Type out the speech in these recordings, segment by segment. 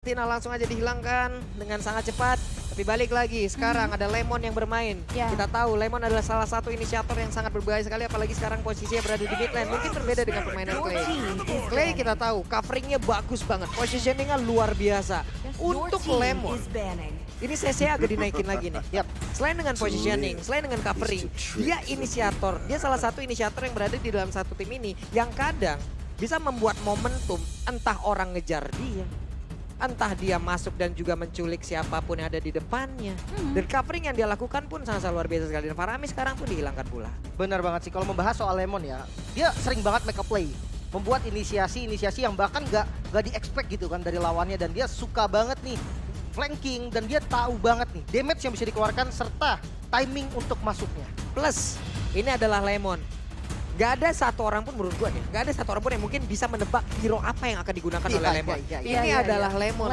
Tina langsung aja dihilangkan dengan sangat cepat. Tapi balik lagi, sekarang ada Lemon yang bermain. Kita tahu Lemon adalah salah satu inisiator yang sangat berbahaya sekali. Apalagi sekarang posisinya berada di mid lane. Mungkin berbeda dengan permainan Clay. Clay kita tahu, coveringnya bagus banget. Positioningnya luar biasa. Untuk Lemon, ini CC agak dinaikin lagi nih. Selain dengan positioning, selain dengan covering, dia inisiator. Dia salah satu inisiator yang berada di dalam satu tim ini. Yang kadang bisa membuat momentum entah orang ngejar dia. Entah dia masuk dan juga menculik siapapun yang ada di depannya. Dan covering yang dia lakukan pun sangat luar biasa sekali. Dan Farami sekarang pun dihilangkan pula. Benar banget sih, kalau membahas soal Lemon ya, dia sering banget make a play. Membuat inisiasi yang bahkan gak di-expect gitu kan dari lawannya. Dan dia suka banget nih flanking, dan dia tahu banget nih damage yang bisa dikeluarkan serta timing untuk masuknya. Plus, ini adalah Lemon. Gak ada satu orang pun menurut gue nih, gak ada satu orang pun yang mungkin bisa menebak hero apa yang akan digunakan oleh Lemon. Ini adalah Lemon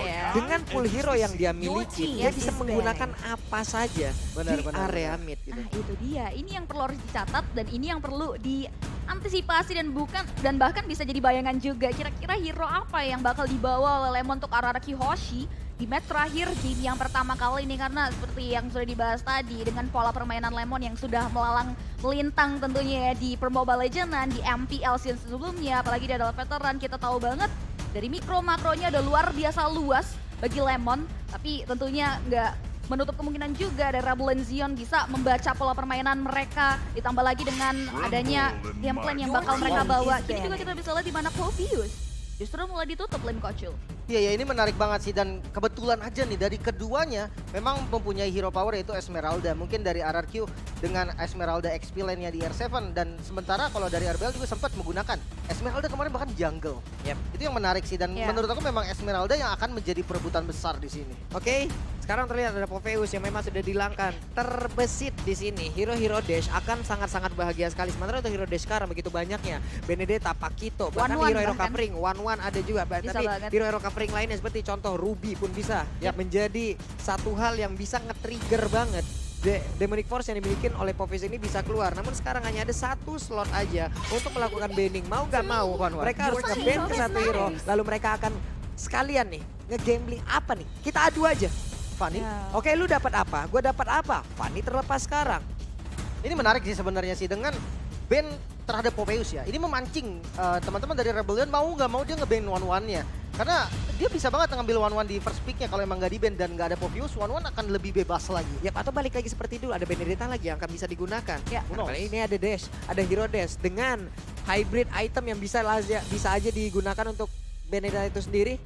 ya. Dengan full hero yang dia miliki, dia bisa menggunakan apa saja di area mid. Gitu. Nah itu dia, ini yang perlu harus dicatat dan ini yang perlu diantisipasi dan bahkan bisa jadi bayangan juga. Kira-kira hero apa yang bakal dibawa oleh Lemon untuk Araraki Hoshi di match terakhir game yang pertama kali ini, karena seperti yang sudah dibahas tadi dengan pola permainan Lemon yang sudah melintang tentunya ya di Mobile Legends, di MPL season sebelumnya, apalagi dia adalah veteran. Kita tahu banget dari mikro-makronya udah luar biasa luas bagi Lemon, tapi tentunya nggak menutup kemungkinan juga dari Rebel and Zion bisa membaca pola permainan mereka, ditambah lagi dengan adanya game plan yang bakal mereka bawa. Jadi juga kita bisa lihat di mana Povius justru mulai ditutup lane Kocul. Iya, ini menarik banget sih, dan kebetulan aja nih dari keduanya memang mempunyai hero power yaitu Esmeralda. Mungkin dari RRQ dengan Esmeralda XP lane-nya di R7, dan sementara kalau dari RBL juga sempat menggunakan Esmeralda kemarin bahkan jungle. Itu yang menarik sih, dan menurut aku memang Esmeralda yang akan menjadi perebutan besar di sini. Oke, sekarang terlihat ada Poveus yang memang sudah dihilangkan. Terbesit di sini, hero-hero Dash akan sangat-sangat bahagia sekali. Sementara untuk hero Dash sekarang begitu banyaknya. Benedetta, Pakito, bahkan hero-hero covering. One ada juga. Tapi hero-hero covering lainnya seperti contoh Ruby pun bisa menjadi satu hal yang bisa nge-trigger banget. Demonic Force yang dimiliki oleh Poveus ini bisa keluar. Namun sekarang hanya ada satu slot aja untuk melakukan banning. Mau gak mau, mereka harus nge-ban ke satu hero. Lalu mereka akan sekalian nih, nge-gambling apa nih? Kita adu aja. Fanny, oke, lu dapat apa? Gue dapat apa? Fanny terlepas sekarang. Ini menarik sih sebenarnya sih, dengan ban terhadap Poveus ya. Ini memancing teman-teman dari Rebellion mau nggak mau dia nge-ban one-one-nya. Karena dia bisa banget ngambil one-one di first pick-nya. Kalau emang nggak di-ban dan nggak ada Poveus, one-one akan lebih bebas lagi. Atau balik lagi seperti dulu, ada Benedetta lagi yang akan bisa digunakan. Ini ada Dash, ada hero Dash dengan hybrid item yang bisa aja digunakan untuk Benedetta itu sendiri.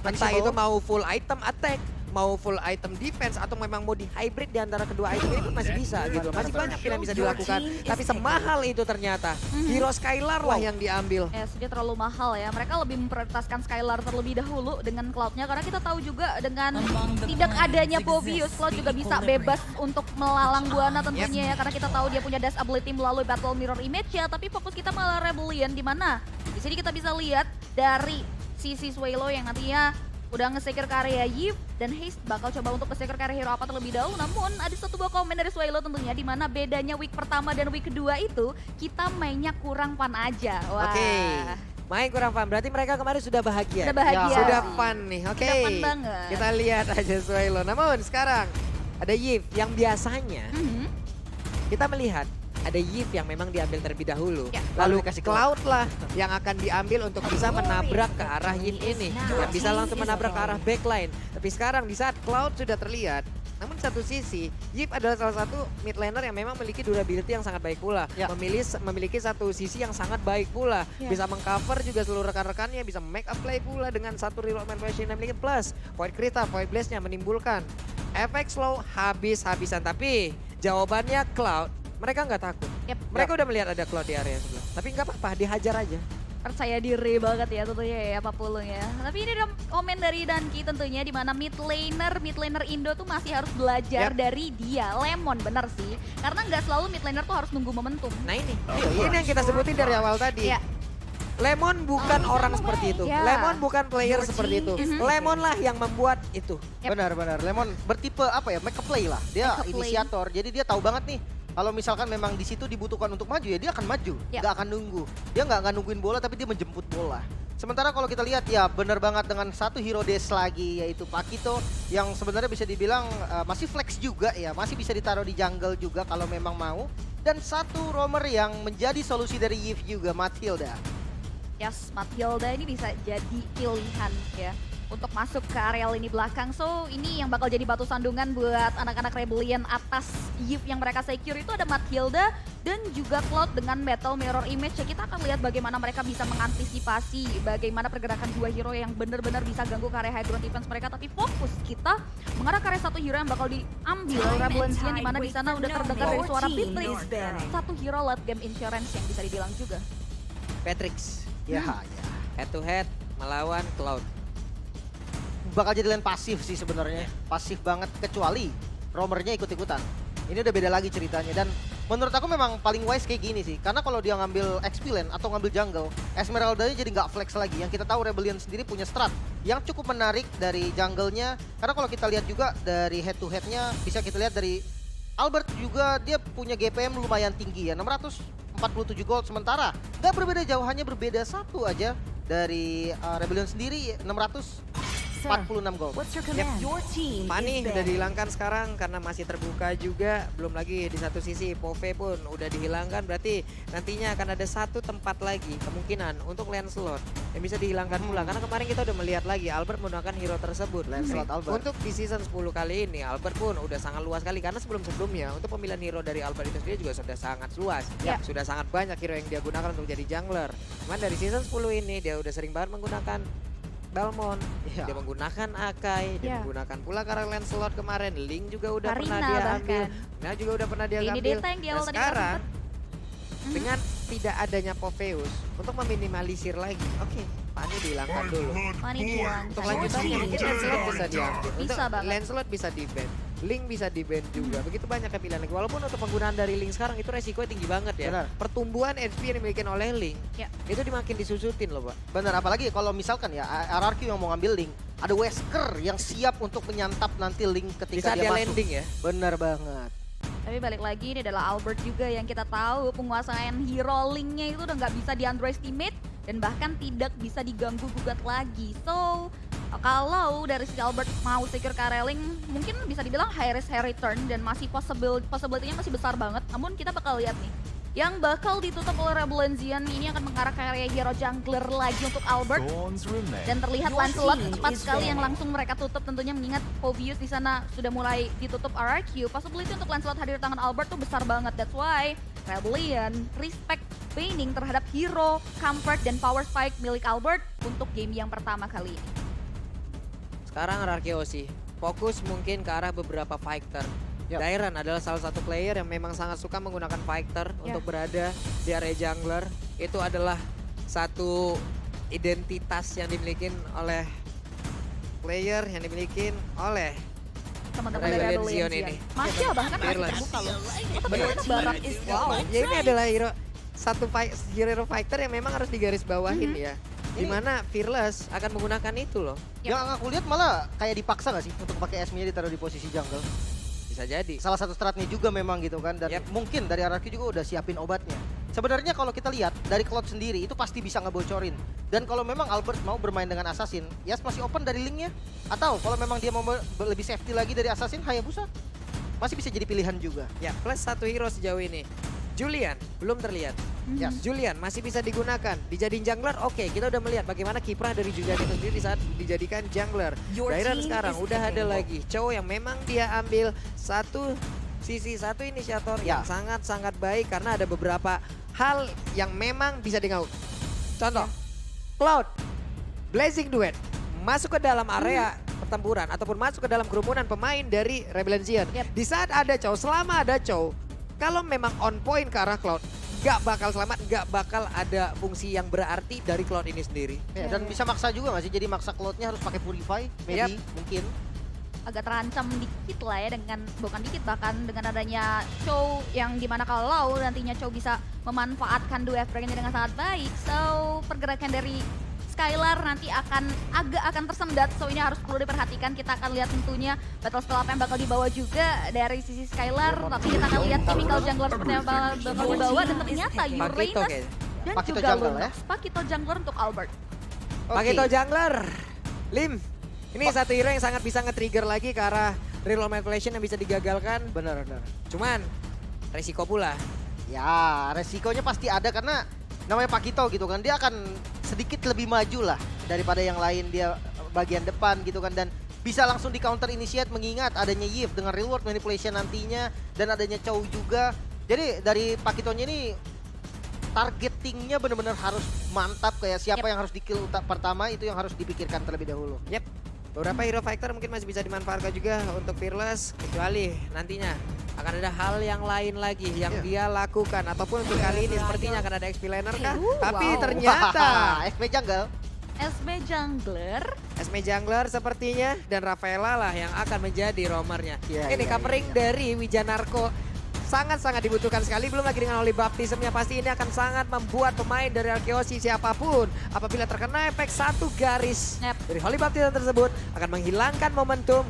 Entah itu mau full item attack, mau full item defense, atau memang mau di hybrid di antara kedua item ini pun masih bisa gitu. Masih banyak pilihan bisa dilakukan. Tapi semahal itu ternyata hero Skylar lah yang diambil. Dia terlalu mahal ya. Mereka lebih memprioritaskan Skylar terlebih dahulu dengan Cloud-nya, karena kita tahu juga dengan tidak adanya Povius, Cloud juga bisa bebas untuk melalang buana tentunya ya, karena kita tahu dia punya dash ability melalui Battle Mirror Image ya. Tapi fokus kita malah Rebellion, di mana di sini kita bisa lihat dari sisi Swalo yang nantinya udah nge-secure ke area Yves, dan Haste bakal coba untuk nge-secure ke area hero apa terlebih dahulu. Namun ada satu buah komen dari Swalo tentunya, di mana bedanya week pertama dan week kedua itu kita mainnya kurang fun aja. Main kurang fun, berarti mereka kemarin sudah bahagia. Sudah fun nih, Sudah fun banget. Kita lihat aja Swalo. Namun sekarang ada Yves yang biasanya kita melihat ada Yves yang memang diambil terlebih dahulu. Lalu kasih Cloud lah yang akan diambil untuk bisa menabrak ke arah Yves ini. Yang bisa langsung menabrak ke arah backline. Tapi sekarang di saat Cloud sudah terlihat, namun satu sisi Yves adalah salah satu mid laner yang memang memiliki durability yang sangat baik pula. Memiliki satu sisi yang sangat baik pula. Bisa mengcover juga seluruh rekan-rekannya, bisa make a play pula dengan satu reroll man position yang memiliki plus. Void Krita, Void Blaze-nya menimbulkan efek slow habis-habisan. Tapi jawabannya Cloud, mereka nggak takut. Mereka udah melihat ada Cloud di area sebelah. Tapi nggak apa-apa, dihajar aja. Percaya diri banget ya tentunya ya Pak Pulung ya. Tapi ini ada komen dari Danki tentunya, di mana mid laner Indo tuh masih harus belajar dari dia. Lemon bener sih. Karena nggak selalu mid laner tuh harus nunggu momentum. Nah ini yang kita sebutin dari awal tadi. Lemon bukan orang seperti itu. Lemon bukan player seperti itu. Lemon lah yang membuat itu. Benar-benar. Lemon bertipe apa ya? Make a play lah. Dia inisiator. Jadi dia tahu banget nih Kalau misalkan memang di situ dibutuhkan untuk maju ya dia akan maju, nggak akan nunggu. Dia nggak nungguin bola tapi dia menjemput bola. Sementara kalau kita lihat ya bener banget dengan satu hero dash lagi yaitu Pakito yang sebenarnya bisa dibilang masih flex juga ya, masih bisa ditaruh di jungle juga kalau memang mau. Dan satu roamer yang menjadi solusi dari Yves juga, Mathilda. Yes, Mathilda ini bisa jadi pilihan ya untuk masuk ke area lini belakang. So ini yang bakal jadi batu sandungan buat anak-anak Rebellion atas Yves yang mereka secure itu ada Mathilda dan juga Cloud dengan Battle Mirror Image. Ya, kita akan lihat bagaimana mereka bisa mengantisipasi bagaimana pergerakan dua hero yang benar-benar bisa ganggu ke area high ground defense mereka. Tapi fokus kita mengarah ke area satu hero yang bakal diambil Rebellion, di mana di sana udah terdengar dari suara Beatrix. Satu hero late game insurance yang bisa dibilang juga. Patrix, Ya, head to head melawan Cloud. bakal jadi lane pasif sih sebenarnya. Pasif banget kecuali roamernya ikut-ikutan. Ini udah beda lagi ceritanya dan menurut aku memang paling wise kayak gini sih. Karena kalau dia ngambil XP lane atau ngambil jungle, Esmeralda-nya jadi nggak flex lagi. Yang kita tahu Rebellion sendiri punya strat yang cukup menarik dari jungle-nya. Karena kalau kita lihat juga dari head to head-nya bisa kita lihat dari Albert juga dia punya GPM lumayan tinggi ya, 647 gold. Sementara nggak berbeda jauh, hanya berbeda satu aja dari Rebellion sendiri 646 gold. Pani udah dihilangkan sekarang karena masih terbuka juga. Belum lagi di satu sisi Pove pun udah dihilangkan. Berarti nantinya akan ada satu tempat lagi kemungkinan untuk Lancelot yang bisa dihilangkan pula. Karena kemarin kita udah melihat lagi Albert menggunakan hero tersebut. Lancelot Albert. Untuk di season 10 kali ini Albert pun udah sangat luas sekali. Karena sebelum-sebelumnya untuk pemilihan hero dari Albert itu sendiri juga sudah sangat luas. Ya. Sudah sangat banyak hero yang dia gunakan untuk jadi jungler. Cuman dari season 10 ini dia udah sering banget menggunakan Belmont, Iya. dia menggunakan Akai, dia Iya. menggunakan pula karena Lancelot kemarin, Link juga udah Karina pernah dia ambil, bahkan. nah juga udah pernah dia Ini ambil. Deta yang di awal Nah, tadi sekarang kita dengan tidak adanya Poveus untuk meminimalisir lagi, oke, Pani dihilangkan dulu. Mani dihilangkan. Untuk lanjutannya mungkin Lancelot bisa diambil, untuk Bisa banget. Lancelot bisa di-ban, Link bisa di-ban juga. Begitu banyak pilihan lagi. Walaupun untuk penggunaan dari Link sekarang itu resikonya tinggi banget ya. Benar. Pertumbuhan HP yang dimiliki oleh Link Ya. itu dimakin disusutin loh, Pak. Benar, apalagi kalau misalkan ya RRQ yang mau ngambil Link, ada Wesker yang siap untuk menyantap nanti Link ketika Bisa dia dia masuk. landing ya. Benar banget. Tapi balik lagi ini adalah Albert juga yang kita tahu penguasaan hero Link-nya itu udah nggak bisa di-underestimate dan bahkan tidak bisa diganggu gugat lagi. So kalau dari si Albert mau secure ke area Link mungkin bisa dibilang high risk high return dan masih possibility-nya masih besar banget. Namun kita bakal lihat nih yang bakal ditutup oleh Rebellion ini akan mengarah ke area hero jungler lagi untuk Albert. Dan terlihat Lancelot cepat sekali yang langsung mereka tutup tentunya mengingat Povius di sana sudah mulai ditutup RRQ. Possibility untuk Lancelot hadir di tangan Albert tuh besar banget. That's why Rebellion respect banning terhadap hero, comfort, dan power spike milik Albert untuk game yang pertama kali ini. Sekarang RRQ sih fokus mungkin ke arah beberapa fighter. Yap. Dairan adalah salah satu player yang memang sangat suka menggunakan fighter untuk berada di area jungler. Itu adalah satu identitas yang dimiliki oleh player yang dimiliki oleh Teman-teman dari Rebellion Rebellion ini. Masih bahkan masih Fearless. terbuka loh. Tapi barang is wow. Ya ini adalah hero satu hero fighter yang memang harus digaris bawahin ya. Dimana Fearless akan menggunakan itu loh. Yang aku lihat malah kayak dipaksa gak sih untuk pakai Esme-nya ditaruh di posisi jungle. Bisa jadi. Salah satu stratnya juga memang gitu kan. Dan Yap. mungkin dari RRQ juga udah siapin obatnya. Sebenarnya kalau kita lihat dari Cloud sendiri itu pasti bisa ngebocorin. Dan kalau memang Albert mau bermain dengan Assassin, ya masih open dari Link-nya. Atau kalau memang dia mau lebih safety lagi dari Assassin, Hayabusa masih bisa jadi pilihan juga. Ya, plus satu hero sejauh ini. Julian belum terlihat. Yes. Julian masih bisa digunakan. Dijadiin jungler, oke. Kita udah melihat bagaimana kiprah dari Julian itu sendiri saat dijadikan jungler. Dairan sekarang udah ada lagi cowok yang memang dia ambil satu inisiator yang sangat-sangat baik karena ada beberapa hal yang memang bisa digauk. Contoh, Cloud, Blazing Duet masuk ke dalam area pertempuran ataupun masuk ke dalam kerumunan pemain dari Rebellion. Di saat ada cowok, selama ada cowok, kalau memang on point ke arah Cloud, gak bakal selamat, gak bakal ada fungsi yang berarti dari Cloud ini sendiri. Ya, dan bisa maksa juga nggak sih? Jadi maksa Cloud-nya harus pakai Purify, maybe, mungkin. Agak terancam dikit lah ya dengan, bukan dikit bahkan dengan adanya Chow yang dimana kalau nantinya Chow bisa memanfaatkan dua F-Break ini dengan sangat baik. So pergerakan dari Skylar nanti akan tersendat, so ini harus perlu diperhatikan. Kita akan lihat tentunya battle spell apa yang bakal dibawa juga dari sisi Skylar, tapi kita akan lihat chemical jungler seperti apa bakal dibawa dan ternyata Uranus dan Pakito juga jungler, Lunox. Pakito jungler untuk Albert. Pakito jungler. Lim, ini satu hero yang sangat bisa nge-trigger lagi ke arah reroll manipulation yang bisa digagalkan. Benar. Cuman, resiko pula. Ya, resikonya pasti ada karena namanya Pakito gitu kan. Dia akan sedikit lebih maju lah daripada yang lain, dia bagian depan gitu kan. Dan bisa langsung di counter initiate mengingat adanya Yves dengan reward manipulation nantinya. Dan adanya Chow juga. Jadi dari Pakitonya ini targetingnya benar-benar harus mantap, kayak siapa yang harus di-kill pertama itu yang harus dipikirkan terlebih dahulu. Yep. Beberapa hero fighter mungkin masih bisa dimanfaatkan juga untuk Fearless, kecuali nantinya akan ada hal yang lain lagi yang dia lakukan, ataupun untuk kali ini sepertinya akan ada XP laner kah? Tapi ternyata FP Jungle. SB Jungler sepertinya, dan Rafaela lah yang akan menjadi roamernya. Ini covering dari Wijanarko sangat-sangat dibutuhkan sekali, belum lagi dengan Holy Baptism-nya. Pasti ini akan sangat membuat pemain dari Arkeosi siapapun apabila terkena efek satu garis dari Holy Baptism tersebut akan menghilangkan momentum.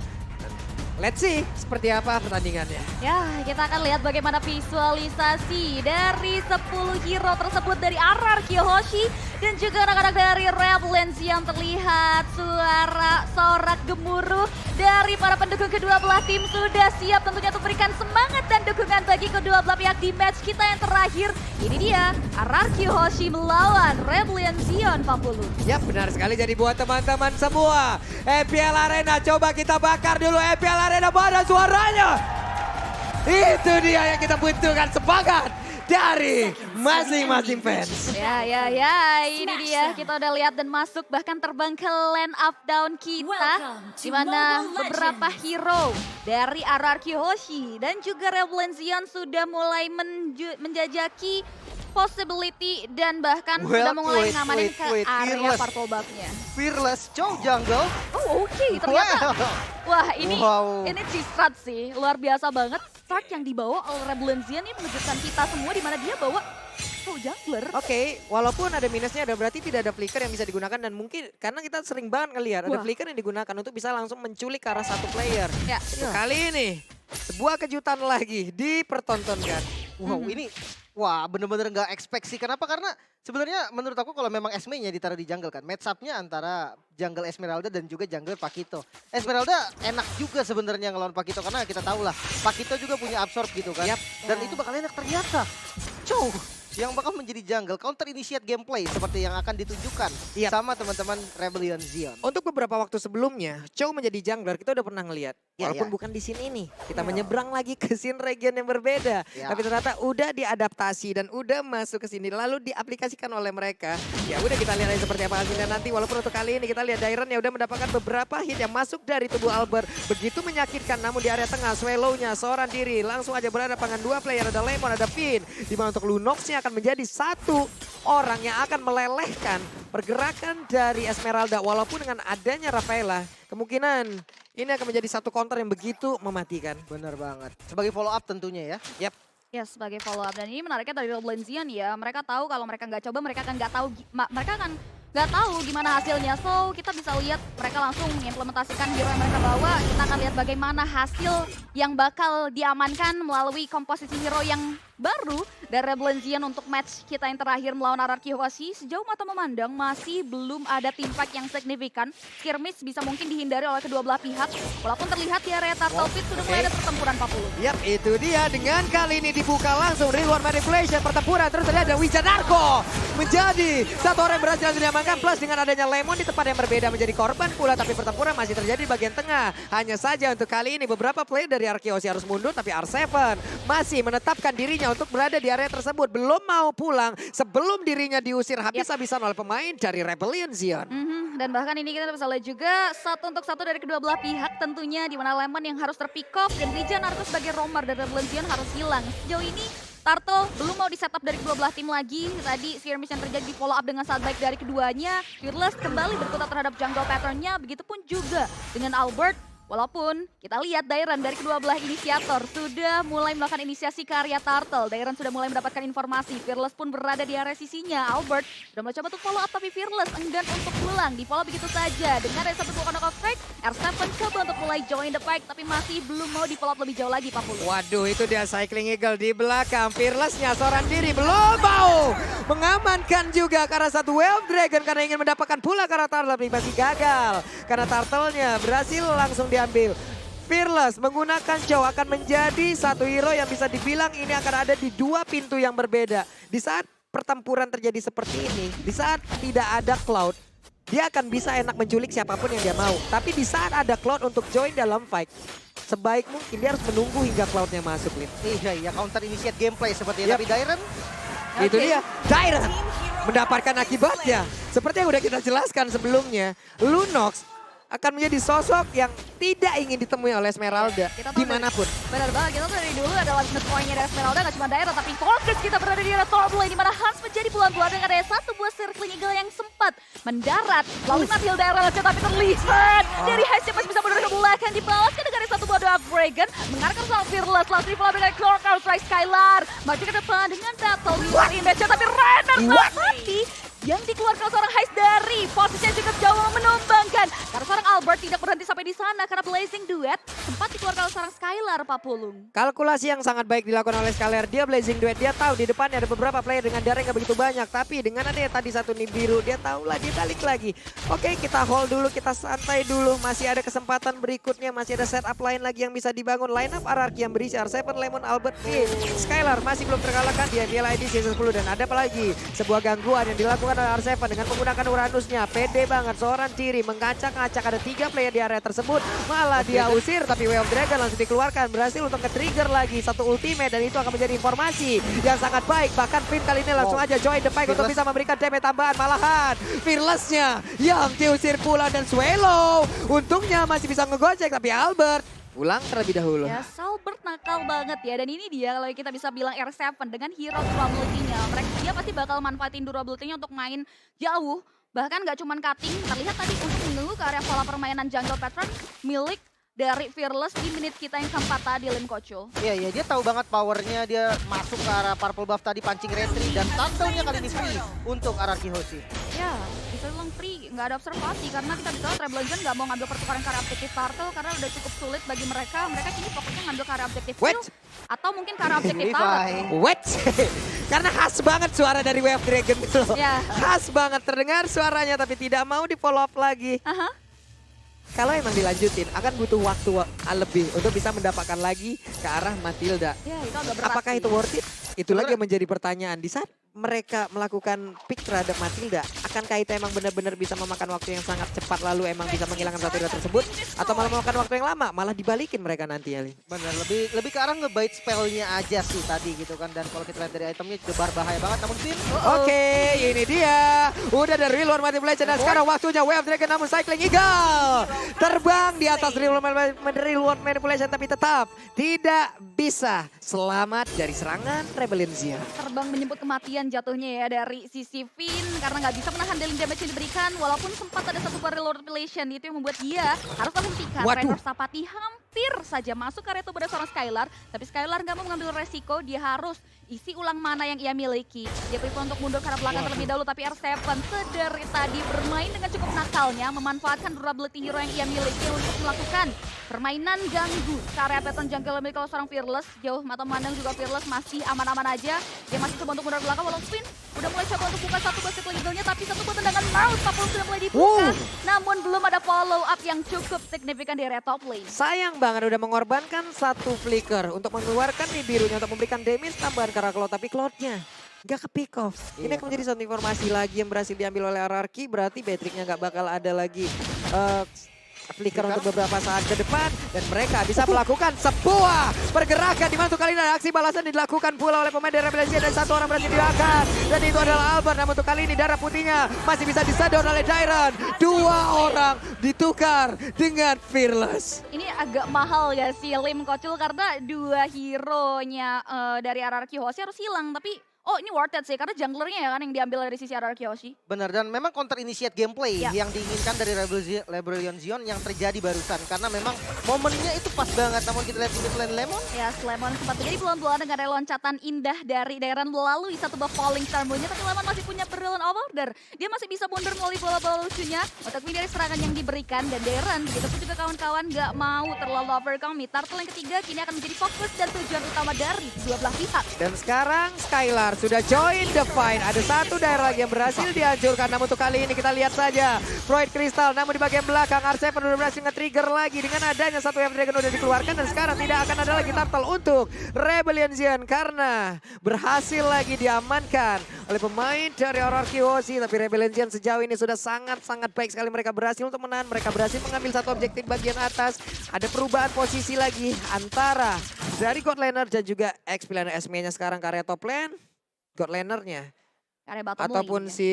Let's see seperti apa pertandingannya. Ya, kita akan lihat bagaimana visualisasi dari 10 hero tersebut dari RRQ Hoshi dan juga anak-anak dari Redlands yang terlihat suara sorak gemuruh dari para pendukung kedua belah tim sudah siap tentunya untuk berikan semangat dan dukungan bagi kedua belah pihak di match kita yang terakhir. Ini dia RRQ Hoshi melawan Redlands Zion 40. Ya benar sekali, jadi buat teman-teman semua, EPL Arena coba kita bakar dulu EPL Arena, mana suaranya? Itu dia yang kita butuhkan, semangat dari masing-masing fans. Ya, ini dia kita udah lihat dan masuk bahkan terbang ke lane up down kita. Di mana beberapa hero dari RRQ Hoshi dan juga Redlands Zion sudah mulai menjajaki possibility dan bahkan sudah mulai ngamanin ke area purple buff-nya. Fearless Chow Jungle. Oh oke, ternyata. Wah ini C-Strat sih, luar biasa banget. Start yang dibawa oleh Redlands Zion ini menunjukkan kita semua di mana dia bawa Chow Jungler. Oke, walaupun ada minusnya, ada berarti tidak ada flicker yang bisa digunakan, dan mungkin karena kita sering banget ngelihat ada flicker yang digunakan untuk bisa langsung menculik ke arah satu player. Ya. Kali ini sebuah kejutan lagi dipertontonkan. Wow, ini bener-bener nggak expect sih. Kenapa? Karena sebenarnya menurut aku kalau memang Esme-nya ditaruh di jungle kan, match up-nya antara jungle Esmeralda dan juga jungle Pakito. Esmeralda enak juga sebenarnya ngelawan Pakito karena kita tahu lah Pakito juga punya absorb gitu kan. Dan itu bakal enak ternyata. Chow yang bakal menjadi jungle counter initiate gameplay seperti yang akan ditunjukkan sama teman-teman Rebellion Zion. Untuk beberapa waktu sebelumnya, Chow menjadi jungler kita udah pernah ngelihat. Walaupun bukan di sini nih, kita menyeberang lagi ke scene region yang berbeda. Tapi ternyata udah diadaptasi dan udah masuk ke sini, lalu diaplikasikan oleh mereka. Ya udah kita lihat aja seperti apa hasilnya nanti. Walaupun untuk kali ini kita lihat Dairon ya udah mendapatkan beberapa hit yang masuk dari tubuh Albert. Begitu menyakitkan, namun di area tengah Swallow-nya seorang diri langsung aja berhadapan dengan dua player. Ada Lemon, ada Finn. Dimana untuk Lunox-nya akan menjadi satu orang yang akan melelehkan pergerakan dari Esmeralda. Walaupun dengan adanya Rafaela, kemungkinan ini akan menjadi satu counter yang begitu mematikan. Bener banget. Sebagai follow up tentunya ya. Yap. Ya sebagai follow up, dan ini menariknya dari Redlands Zion ya. Mereka tahu kalau mereka nggak coba, mereka akan nggak tahu. Mereka akan nggak tahu gimana hasilnya. So kita bisa lihat mereka langsung mengimplementasikan hero yang mereka bawa. Kita akan lihat bagaimana hasil yang bakal diamankan melalui komposisi hero yang baru dari Redlands Zion untuk match kita yang terakhir melawan RRQ Hoshi. Sejauh mata memandang masih belum ada team fight yang signifikan. Skirmish bisa mungkin dihindari oleh kedua belah pihak. Walaupun terlihat di area Turtle Pit sudah mulai ada pertempuran 40. Yap, itu dia dengan kali ini dibuka langsung reward manipulation pertempuran. Terus ada Wijanarko menjadi satu orang yang berhasil diamankan, plus dengan adanya Lemon di tempat yang berbeda menjadi korban pula. Tapi pertempuran masih terjadi di bagian tengah. Hanya saja untuk kali ini beberapa player dari Arkeosi harus mundur, tapi R7 masih menetapkan dirinya untuk berada di area tersebut. Belum mau pulang sebelum dirinya diusir habis-habisan oleh pemain dari Rebellion Zion. Dan bahkan ini kita bisa lihat juga satu untuk satu dari kedua belah pihak tentunya, di mana Lemon yang harus terpick off dan Wijanarko sebagai roamer dari Rebellion Zion harus hilang. Sejauh ini Turtle belum mau di setup dari kedua belah tim lagi. Tadi skirmish yang terjadi di follow up dengan saat baik dari keduanya. Fearless kembali berkutat terhadap jungle patternnya. Begitupun juga dengan Albert. Walaupun kita lihat Dairon dari kedua belah inisiator sudah mulai melakukan inisiasi ke area Turtle. Dairon sudah mulai mendapatkan informasi. Fearless pun berada di area sisinya. Albert sudah mulai coba untuk follow up, tapi Fearless enggan untuk pulang. Di follow begitu saja. Dengan ada satu knock-off strike, R7 coba untuk mulai join the fight, tapi masih belum mau di-follow up lebih jauh lagi Pak Pulu. Waduh, itu dia Cycling Eagle di belakang. Fearless-nya seorang diri belum mau mengamankan juga karena satu Wave Dragon karena ingin mendapatkan pula karena Turtle tapi masih gagal. Karena Turtle-nya berhasil langsung diambil. Fearless menggunakan Chow akan menjadi satu hero yang bisa dibilang ini akan ada di dua pintu yang berbeda. Di saat pertempuran terjadi seperti ini, di saat tidak ada Cloud, dia akan bisa enak menculik siapapun yang dia mau. Tapi di saat ada Cloud untuk join dalam fight, sebaik mungkin dia harus menunggu hingga Cloud-nya masuk, Lin. Iya, counter initiate gameplay seperti itu. Tapi Dairon, Itu dia, Dairon mendapatkan akibatnya. Seperti yang udah kita jelaskan sebelumnya, Lunox akan menjadi sosok yang tidak ingin ditemui oleh Esmeralda Kita tahu dimanapun. Benar banget, kita tuh dari dulu adalah limit point-nya dari Esmeralda gak cuma daerah tapi fokus kita berada di area top lane di mana Hans menjadi bulan-bulan dengan ada satu buah circling eagle yang sempat mendarat. Lalu Matilda daerah saja tapi terlihat dari Hans yang masih bisa mundur ke belakang dibalaskan dengan satu buah doa Dragon mengarahkan soal Fearless langsung di follow dengan Clock Out Strike Skylar maju ke depan dengan battle Miller Invasion tapi Renner saat mati yang dikeluarkan seorang Heist dari posisi yang cukup jauh menumbangkan karena seorang Albert tidak berhenti sampai di sana karena Blazing Duet sempat dikeluarkan oleh seorang Skylar Pak Pulung. Kalkulasi yang sangat baik dilakukan oleh Skylar. Dia Blazing Duet, dia tahu di depannya ada beberapa player dengan darah yang gak begitu banyak. Tapi dengan adanya tadi satu Nibiru, dia tahu lah dia balik lagi. Oke, kita hold dulu, kita santai dulu. Masih ada kesempatan berikutnya, masih ada setup lain lagi yang bisa dibangun. Line up RRQ yang berisi R7, Lemon, Albert, Skylar masih belum terkalahkan di MPL ID season 10. Dan ada apa lagi? Sebuah gangguan yang dilakukan oleh R7 dengan menggunakan Uranusnya. Pede banget, seorang Ciri mengacak-acak ada 3 player di area tersebut. Malah dia usir, tapi Wave Dragon langsung dikeluarkan. Berhasil untuk nge-trigger lagi satu ultimate dan itu akan menjadi informasi yang sangat baik. Bahkan Finn kali ini langsung aja join the fight untuk bisa memberikan damage tambahan. Malahan Fearless-nya yang diusir pula dan Swallow untungnya masih bisa ngegocek tapi Albert pulang terlebih dahulu. Ya, Salbert nakal banget ya. Dan ini dia kalau kita bisa bilang R7 dengan hero durability-nya. Dia pasti bakal manfaatin durability-nya untuk main jauh. Bahkan gak cuman cutting, terlihat tadi untuk menunggu ke area pola permainan jungle pattern milik dari Fearless di menit kita yang keempat tadi, Lim Kocul. Iya, dia tahu banget powernya, dia masuk ke arah purple buff tadi, pancing retri, dan takedown-nya kali ini free untuk RRQ Hoshi. Ya, bisa bilang free, nggak ada observasi karena kita bisa tahu Treble Legend nggak mau ngambil pertukaran ke arah objektif Turtle karena udah cukup sulit bagi mereka. Mereka kini fokusnya ngambil ke arah objektif Kill atau mungkin ke arah objektif Turtle. Wait, karena khas banget suara dari Wave Dragon itu loh. Ya. Khas banget terdengar suaranya tapi tidak mau di follow up lagi. Kalau emang dilanjutin akan butuh waktu lebih untuk bisa mendapatkan lagi ke arah Matilda. Ya, itu agak berat Apakah sih. itu worth it? Itu lagi yang menjadi pertanyaan. Di saat mereka melakukan pick terhadap Matilda, akankah itu emang benar-benar bisa memakan waktu yang sangat cepat lalu emang bisa menghilangkan satu hero tersebut? Atau malah memakan waktu yang lama, malah dibalikin mereka nanti ya, Lin? Benar, lebih ke arah ngebait spellnya aja sih tadi gitu kan. Dan kalau kita lihat dari itemnya jebar bahaya banget. Namun Finn, Oke, ini dia. Udah dari Real World Manipulation dan sekarang waktunya Wave Dragon namun Cycling Eagle. Terbang di atas Real World Manipulation tapi tetap tidak bisa selamat dari serangan Rebellion-nya. Terbang menyebut kematian jatuhnya ya dari sisi Finn karena nggak bisa menahan dealing damage yang diberikan walaupun sempat ada satu barrel relation itu yang membuat dia harus menghentikan. Raynor Sapati hampir saja masuk ke area tubuh seorang Skylar tapi Skylar nggak mau mengambil resiko, dia harus isi ulang mana yang ia miliki. Dia prefer untuk mundur ke arah belakang terlebih dahulu tapi R7 sedari tadi bermain dengan cukup nakalnya memanfaatkan durability hero yang ia miliki untuk melakukan permainan ganggu ke area pattern jungle milik kalau seorang Fearless. Jauh mata memandang juga Fearless masih aman-aman aja. Dia masih coba untuk mundur ke belakang walaupun Finn udah mulai coba untuk buka satu basket legalnya tapi satu buat tendangan mouse Papul sudah mulai dibuka. Namun belum ada follow up yang cukup signifikan di area top lane. Sayang banget udah mengorbankan satu flicker untuk mengeluarkan birunya untuk memberikan damage tambahan ke arah Cloud tapi Cloud-nya nggak ke pick off. Ini akan menjadi satu informasi lagi yang berhasil diambil oleh RRQ, berarti Patricknya nggak bakal ada lagi flicker untuk beberapa saat ke depan dan mereka bisa melakukan sebuah pergerakan di mana untuk kali ini aksi balasan dilakukan pula oleh pemain dari Rebellion dan satu orang berhasil diangkat dan itu adalah Albert. Namun untuk kali ini darah putihnya masih bisa disadon oleh Dairon. Dua orang ditukar dengan Fearless. Ini agak mahal ya si Lim Kocul karena dua hero-nya dari RRQ Hoshi harus hilang tapi oh ini worth it sih, karena junglernya ya kan yang diambil dari sisi RRQ Hoshi. Benar, dan memang counter initiate gameplay Ya. yang diinginkan dari Rebellion Zion yang terjadi barusan. Karena memang momennya itu pas banget, namun kita lihat di mid lane Lemon. Ya, Lemon sempat terjadi pelan-pelan dengan ada loncatan indah dari Darren melalui satu buff falling star-nya, tapi Lemon masih punya brilliant overorder. Dia masih bisa mundur melalui bola-bola lucunya untuk menghindari serangan yang diberikan, dan Darren begitu pun juga kawan-kawan nggak mau terlalu overcommit. Turtle yang ketiga kini akan menjadi fokus dan tujuan utama dari kedua belah pihak. Dan sekarang Skylar sudah join the fight. Ada satu daerah lagi yang berhasil dihancurkan. Namun untuk kali ini kita lihat saja Void Crystal. Namun di bagian belakang R7 sudah berhasil nge-trigger lagi. Dengan adanya satu Wave Dragon udah dikeluarkan. Dan sekarang tidak akan ada lagi Turtle untuk Rebellion Zion. Karena berhasil lagi diamankan oleh pemain dari RRQ Hoshi. Tapi Rebellion Zion sejauh ini sudah sangat-sangat baik sekali. Mereka berhasil untuk menahan. Mereka berhasil mengambil satu objektif bagian atas. Ada perubahan posisi lagi antara dari God Laner dan juga XP-Laner SME-nya sekarang ke area top lane. God Laner-nya. Karena bottom Ataupun lane, si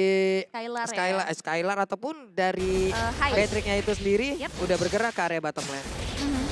Skylar, Skylar ataupun dari Hive. Patrick-nya itu sendiri Yep. udah bergerak ke area bottom lane.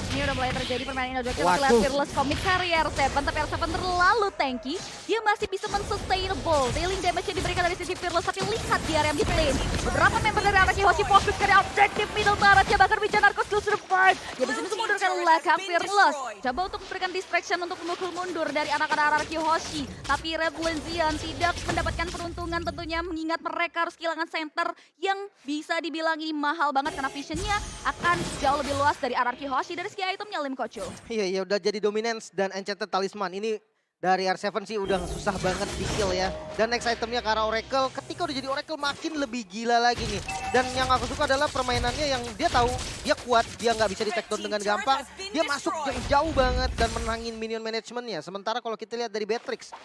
Ini udah mulai terjadi permainan Indonesia. Kita Waduh. lihat Fearless commit carry R7, tapi R7 terlalu tanky. Dia masih bisa men-sustainable dealing damage yang diberikan dari sisi Fearless, tapi lihat di area mid lane. Beberapa member dari RRQ Hoshi fokus ke objektif middle baratnya, bahkan Wijan Narcos skill survive. Ya bisa mengundurkan belakang Fearless. Coba untuk memberikan distraction untuk memukul mundur dari anak-anak RRQ Hoshi. Tapi Rebellion Zion tidak mendapatkan peruntungan tentunya, mengingat mereka harus kehilangan center yang bisa dibilang ini mahal banget karena visionnya akan jauh lebih luas dari RRQ Hoshi. Dari segi itemnya Lim Kocho. Iya, udah jadi dominance dan enchanted talisman. Ini dari R7 sih udah susah banget di kill ya. Dan next itemnya Kara Oracle, ketika udah jadi Oracle makin lebih gila lagi nih. Dan yang aku suka adalah permainannya yang dia tahu dia kuat, dia nggak bisa di take down dengan gampang. Dia masuk jauh banget dan menangin minion managementnya. Sementara kalau kita lihat dari Beatrix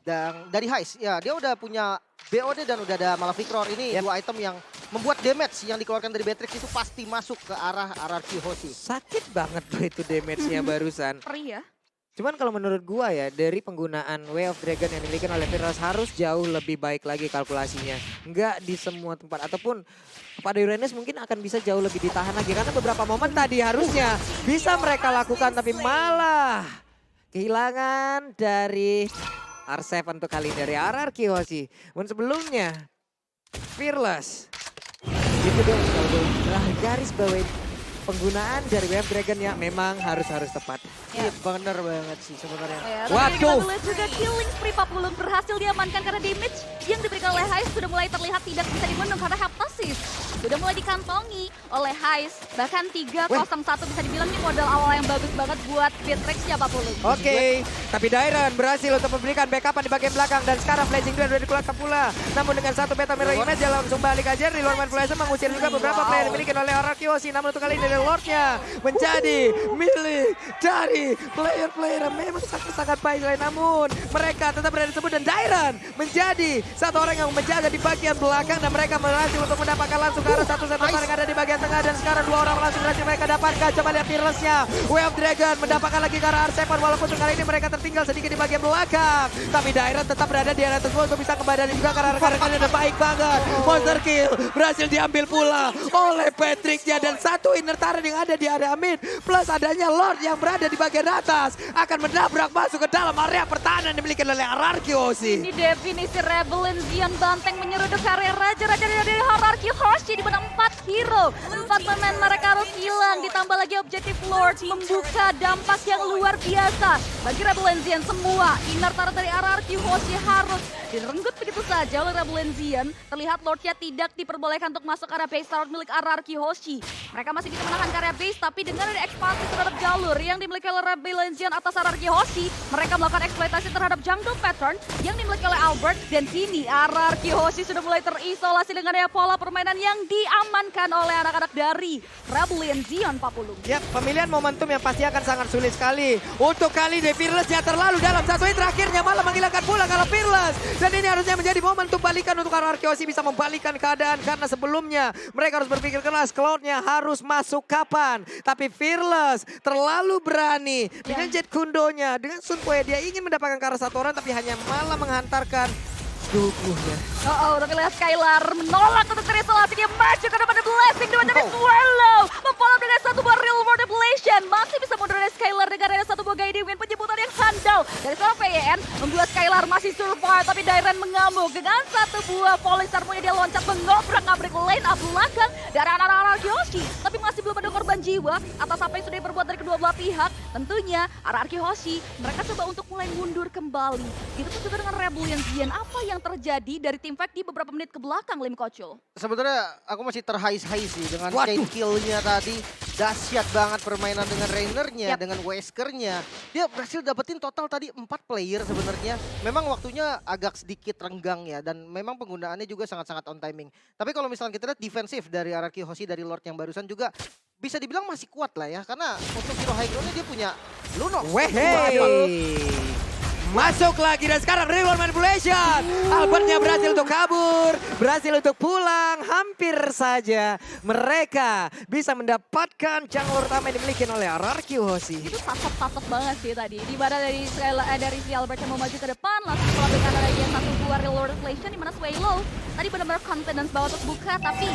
dan dari Heist, ya dia udah punya BOD dan udah ada Malefic Roar. Ini dua item yang membuat damage yang dikeluarkan dari Beatrix itu pasti masuk ke arah RRQ Hoshi. Sakit banget tuh itu damage-nya barusan. Perih ya. Cuman kalau menurut gua ya, dari penggunaan Way of Dragon yang dimiliki oleh Fearless harus jauh lebih baik lagi kalkulasinya. Enggak di semua tempat, ataupun pada Uranus mungkin akan bisa jauh lebih ditahan lagi. Karena beberapa momen tadi harusnya bisa mereka lakukan, tapi malah kehilangan dari R7 untuk kali ini dari RRQ Hoshi. Dan sebelumnya Fearless itu dong kalau gue garis bawain penggunaan dari Wave Dragon ya memang harus tepat. Iya bener banget sih sebenarnya. Ya, Waduh. Kita lihat juga killing spree 40 berhasil diamankan karena damage yang diberikan oleh Heist sudah mulai terlihat tidak bisa dibendung karena Heptasis sudah mulai dikantongi oleh Heist. Bahkan 301 bisa dibilang ini modal awal yang bagus banget buat Beatrix ya 40. Oke, tapi Dairon berhasil untuk memberikan backupan di bagian belakang dan sekarang Flashing Duel sudah dikeluarkan pula. Namun dengan satu beta mirror image dia langsung balik aja. Di luar main Flash mengusir juga beberapa player yang dimiliki oleh RRQ Hoshi. Namun untuk kali ini Lordnya menjadi milik dari player-player yang memang sangat-sangat baik. Namun mereka tetap berada disebut dan Dairon menjadi satu orang yang menjaga di bagian belakang dan mereka berhasil untuk mendapatkan langsung ke arah satu set yang ada di bagian tengah dan sekarang dua orang langsung berhasil mereka dapatkan. Coba lihat Fearless-nya. Wave Dragon mendapatkan lagi ke arah R7 walaupun kali ini mereka tertinggal sedikit di bagian belakang. Tapi Dairon tetap berada di area tersebut untuk bisa kembali juga karena rekan-rekannya udah baik banget. Monster kill berhasil diambil pula oleh Patrick-nya dan satu inner turret yang ada di area mid plus adanya Lord yang berada di bagian atas akan menabrak masuk ke dalam area pertahanan dimiliki oleh RRQ Hoshi. Ini definisi Rebellion Zion banteng menyeruduk area raja-raja dari RRQ Hoshi di mana 4 hero, 4 pemain mereka harus hilang ditambah lagi objektif Lord membuka dampak yang luar biasa bagi Rebellion Zion. Semua inner turret dari RRQ Hoshi harus direnggut begitu saja oleh Rebellion Zion. Terlihat Lordnya tidak diperbolehkan untuk masuk area base turret milik RRQ Hoshi. Mereka masih bisa menahan area base tapi dengan ada ekspansi terhadap jalur yang dimiliki oleh Rebellion Zion atas RRQ Hoshi, mereka melakukan eksploitasi terhadap jungle pattern yang dimiliki oleh Albert dan kini RRQ Hoshi sudah mulai terisolasi dengan pola permainan yang diamankan oleh anak-anak dari Rebellion Zion 40. Ya, pemilihan momentum yang pasti akan sangat sulit sekali. Untuk kali ini Fearless-nya terlalu dalam satu hit terakhirnya malah menghilangkan pula kalau Fearless. Dan ini harusnya menjadi momentum balikan untuk RRQ Hoshi bisa membalikkan keadaan karena sebelumnya mereka harus berpikir keras Cloud-nya harus masuk kapan. Tapi Fearless terlalu berani dengan Jet Kundonya, dengan Sun Poe dia ingin mendapatkan ke arah satu orang tapi hanya malah menghantarkan tubuhnya. Tapi lihat Skylar menolak untuk terisolasi, dia maju ke depan blessing dengan dari Swallow. Memfollow dengan satu buah real world ablation. Masih bisa mundur dari Skylar dengan ada satu buah guiding win penjemputan yang handal. dari seorang PYN membuat Skylar masih survive, tapi Dairen mengamuk dengan satu buah Polistar punya dia loncat mengobrak-ngabrik lane up belakang dari anak-anak Yoshi. Tapi masih belum ada korban jiwa atas apa yang sudah diperbuat dari kedua belah pihak. Tentunya Araki Hoshi mereka coba untuk mulai mundur kembali. Gitu pun juga dengan Rebellion Zion. Apa yang terjadi dari tim fight di beberapa menit ke belakang, Lim Kocul? Sebenarnya aku masih terhais-hais sih dengan chain kill-nya tadi. Dahsyat banget permainan dengan Rainernya, dengan Weskernya. Dia berhasil dapetin total tadi 4 player sebenarnya. Memang waktunya agak sedikit renggang ya, dan memang penggunaannya juga sangat-sangat on timing. Tapi kalau misalnya kita lihat defensif dari Araki Hoshi dari Lord yang barusan juga bisa dibilang masih kuat lah ya. Karena untuk hero high ground-nya dia punya Lunox. Masuk lagi dan sekarang reroll manipulation. Albertnya berhasil untuk kabur, berhasil untuk pulang. Hampir saja mereka bisa mendapatkan jungler utama yang dimiliki oleh Araki Hoshi. Itu tatap-tatap banget sih tadi. Di mana dari si Albert yang mau maju ke depan, langsung melakukan lagi satu dua real world relation di mana Swallow tadi benar-benar confidence banget untuk buka, tapi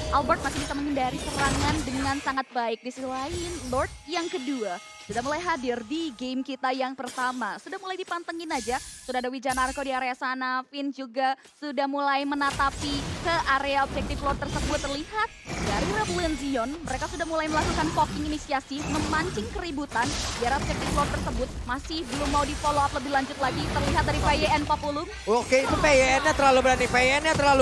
Albert masih bisa menghindari serangan dengan sangat baik. Di sisi lain, Lord yang kedua sudah mulai hadir di game kita yang pertama. Sudah mulai dipantengin aja. Sudah ada Wijanarko di area sana. Finn juga sudah mulai menatapi ke area objektif Lord tersebut. Terlihat dari Rebellion Zion, mereka sudah mulai melakukan poking inisiasi, memancing keributan di area objektif Lord tersebut. Masih belum mau di follow up lebih lanjut lagi. Terlihat dari PYN Populum. Oke, itu PYN-nya terlalu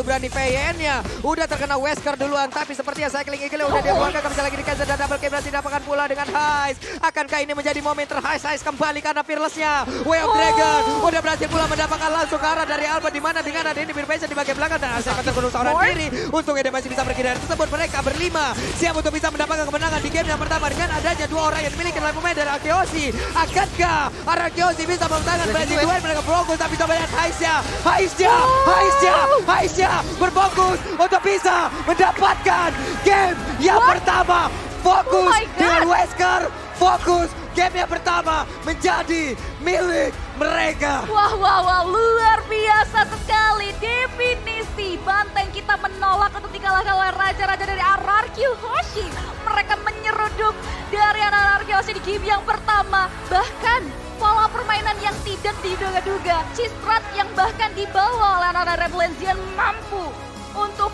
berani. PYN-nya udah terkena Wesker duluan. Tapi sepertinya cycling Eagle udah dia keluarkan. Bisa lagi di-cancel dan double kill. Berarti dapatkan pula dengan Heist. Akankah ini menjadi momen terhais kembali karena fearless-nya Way of Dragon udah berhasil pula mendapatkan langsung ke arah dari Albert, di mana dengan ada ini Birbeja di bagian belakang dan akan terbunuh seorang diri. Untungnya dia masih bisa pergi dari tersebut. Mereka berlima siap untuk bisa mendapatkan kemenangan di game yang pertama dengan adanya dua orang yang dimiliki oleh pemain dari Araki Hoshi. Akankah Araki Hoshi bisa mempertahankan berhasil dua mereka berfokus, tapi coba lihat Heistnya berfokus untuk bisa mendapatkan game yang pertama. Fokus dengan Wesker, fokus game yang pertama menjadi milik mereka. Wah, luar biasa sekali. Definisi banteng kita menolak untuk dikalahkan oleh raja-raja dari Araki Hoshi. Mereka menyeruduk dari Araki Hoshi di game yang pertama. Bahkan pola permainan yang tidak diduga-duga. Cistrat yang bahkan dibawa oleh anak-anak Rebellion Zion mampu untuk